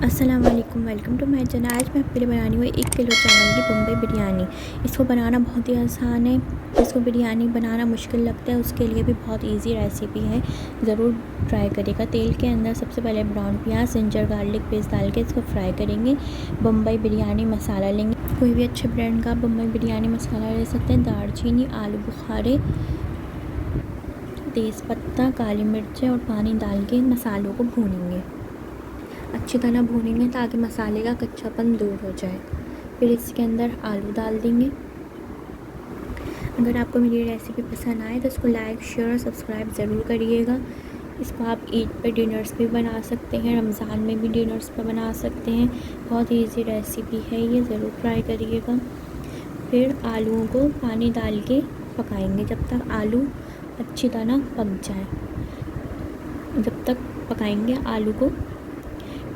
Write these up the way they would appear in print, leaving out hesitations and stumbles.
अस्सलाम वालेकुम, welcome to my channel. आज मैं आपके लिए बनानी हुई 1 किलो चावल की बम्बई बिरयानी। इसको बनाना बहुत ही आसान है। इसको बिरयानी बनाना मुश्किल लगता है, उसके लिए भी बहुत इजी रेसिपी है, ज़रूर ट्राई करिएगा। तेल के अंदर सबसे पहले ब्राउन प्याज, जिंजर गार्लिक पेस्ट डाल के इसको फ्राई करेंगे। बम्बई बिरयानी मसाला लेंगे, कोई भी अच्छे ब्रांड का बम्बई बिरयानी मसाला ले सकते हैं। दालचीनी, आलू बुखारे, तेज़पत्ता, काली मिर्चें और पानी डाल के मसालों को भूनेंगे, अच्छी तरह भूनेंगे ताकि मसाले का कच्चापन दूर हो जाए। फिर इसके अंदर आलू डाल देंगे। अगर आपको मेरी रेसिपी पसंद आए तो इसको लाइक, शेयर और सब्सक्राइब ज़रूर करिएगा। इसको आप ईद पे डिनर्स भी बना सकते हैं, रमज़ान में भी डिनर्स पे बना सकते हैं। बहुत इजी रेसिपी है ये, ज़रूर ट्राई करिएगा। फिर आलूओं को पानी डाल के पकाएंगे जब तक आलू अच्छी तरह पक जाए, जब तक पकाएंगे आलू को।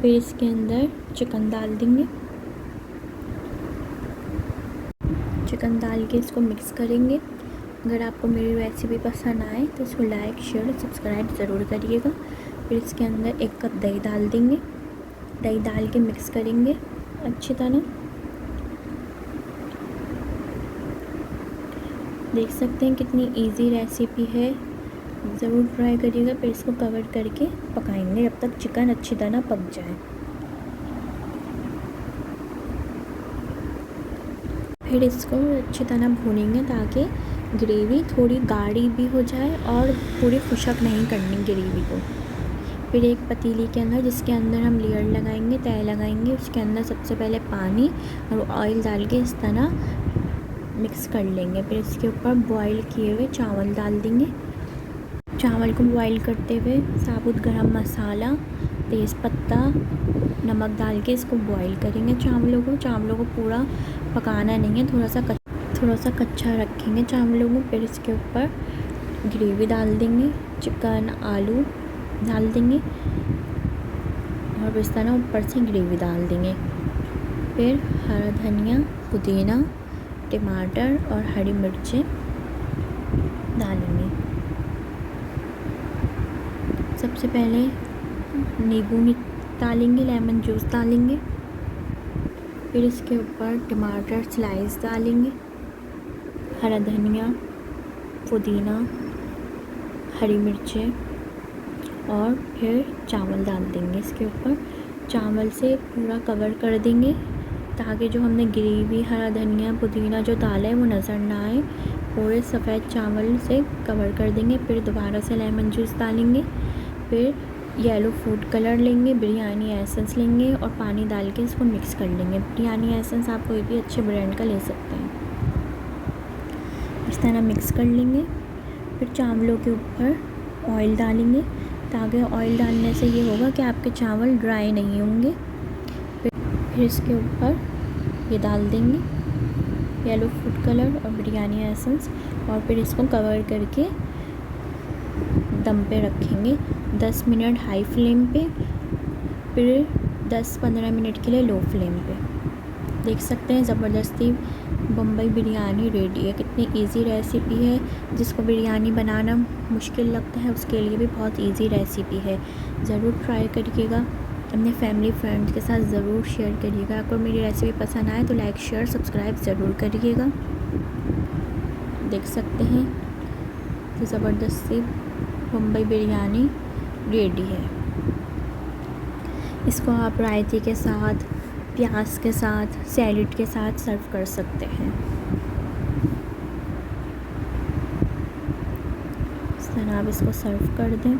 फिर इसके अंदर चिकन डाल देंगे। चिकन डाल के इसको मिक्स करेंगे। अगर आपको मेरी रेसिपी पसंद आए तो इसको लाइक, शेयर, सब्सक्राइब ज़रूर करिएगा। फिर इसके अंदर 1 कप दही डाल देंगे। दही डाल के मिक्स करेंगे अच्छी तरह। देख सकते हैं कितनी इजी रेसिपी है, ज़रूर ट्राई करिएगा। फिर इसको कवर करके पकाएंगे जब तक चिकन अच्छी तरह पक जाए। फिर इसको अच्छी तरह भूनेंगे ताकि ग्रेवी थोड़ी गाढ़ी भी हो जाए और पूरी खुशक नहीं करनी ग्रेवी को। फिर एक पतीली के अंदर, जिसके अंदर हम लेयर लगाएंगे, तय लगाएंगे, उसके अंदर सबसे पहले पानी और ऑयल डाल के इस तरह मिक्स कर लेंगे। फिर इसके ऊपर बॉईल किए हुए चावल डाल देंगे। चावल को बॉईल करते हुए साबुत गरम मसाला, तेज़पत्ता, नमक डाल के इसको बॉईल करेंगे। चावलों को पूरा पकाना नहीं है, थोड़ा सा कच्चा रखेंगे चावलों को। फिर इसके ऊपर ग्रेवी डाल देंगे, चिकन, आलू डाल देंगे और इस तरह ऊपर से ग्रेवी डाल देंगे। फिर हरा धनिया, पुदीना, टमाटर और हरी मिर्चें डालेंगे। सबसे पहले नींबू डालेंगे, लेमन जूस डालेंगे। फिर इसके ऊपर टमाटर स्लाइस डालेंगे, हरा धनिया, पुदीना, हरी मिर्चें और फिर चावल डाल देंगे इसके ऊपर। चावल से पूरा कवर कर देंगे ताकि जो हमने ग्रेवी, हरा धनिया, पुदीना जो डाला है वो नज़र ना आए। पूरे सफ़ेद चावल से कवर कर देंगे। फिर दोबारा से लेमन जूस डालेंगे। फिर येलो फूड कलर लेंगे, बिरयानी एसेंस लेंगे और पानी डाल के इसको मिक्स कर लेंगे। बिरयानी एसेंस आप कोई भी अच्छे ब्रांड का ले सकते हैं। इस तरह मिक्स कर लेंगे। फिर चावलों के ऊपर ऑयल डालेंगे ताकि ऑयल डालने से ये होगा कि आपके चावल ड्राई नहीं होंगे। फिर इसके ऊपर ये डाल देंगे येलो फूड कलर और बिरयानी एसेंस और फिर इसको कवर करके दम पे रखेंगे 10 मिनट हाई फ्लेम पे, फिर 10-15 मिनट के लिए लो फ्लेम पे। देख सकते हैं ज़बरदस्ती बम्बई बिरयानी रेडी है। कितनी इजी रेसिपी है, जिसको बिरयानी बनाना मुश्किल लगता है उसके लिए भी बहुत इजी रेसिपी है। ज़रूर ट्राई करिएगा, अपने फैमिली फ्रेंड्स के साथ ज़रूर शेयर करिएगा। अगर मेरी रेसिपी पसंद आए तो लाइक, शेयर, सब्सक्राइब ज़रूर करिएगा। देख सकते हैं तो ज़बरदस्ती बम्बई बिरयानी रेडी है। इसको आप रायते के साथ, प्याज के साथ, सैलेड के साथ सर्व कर सकते हैं। इस तरह आप इसको सर्व कर दें।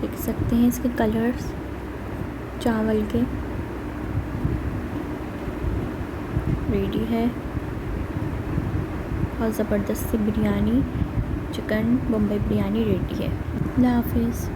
देख सकते हैं इसके कलर्स चावल के रेडी है। और ज़बरदस्त बिरयानी, चिकन बम्बई बिरयानी रेडी है। अल्लाह हाफिज़।